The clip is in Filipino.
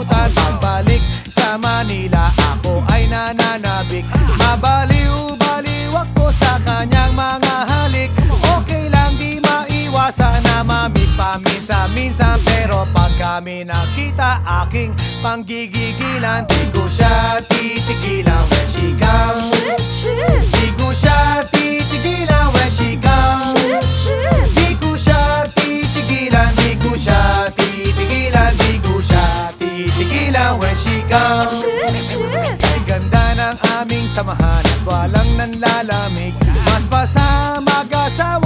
nakalimutan. Pagbalik sa Manila, ako ay nananabik. Mabaliw-baliw ako sa kanyang mga halik. Okay lang, di maiwasan na mamiss paminsan-minsan. Pero pag kami nakita, aking panggigigilan. Di ko siya titigilan when she comes. Di ko siya titigilan when she comes. Di ko siya titigilan, di ko siya titigilan, di ko siya titigilan when she comes. Kay ganda ng aming samahan at walang nanlalamig. Mas pa sa mag-asawa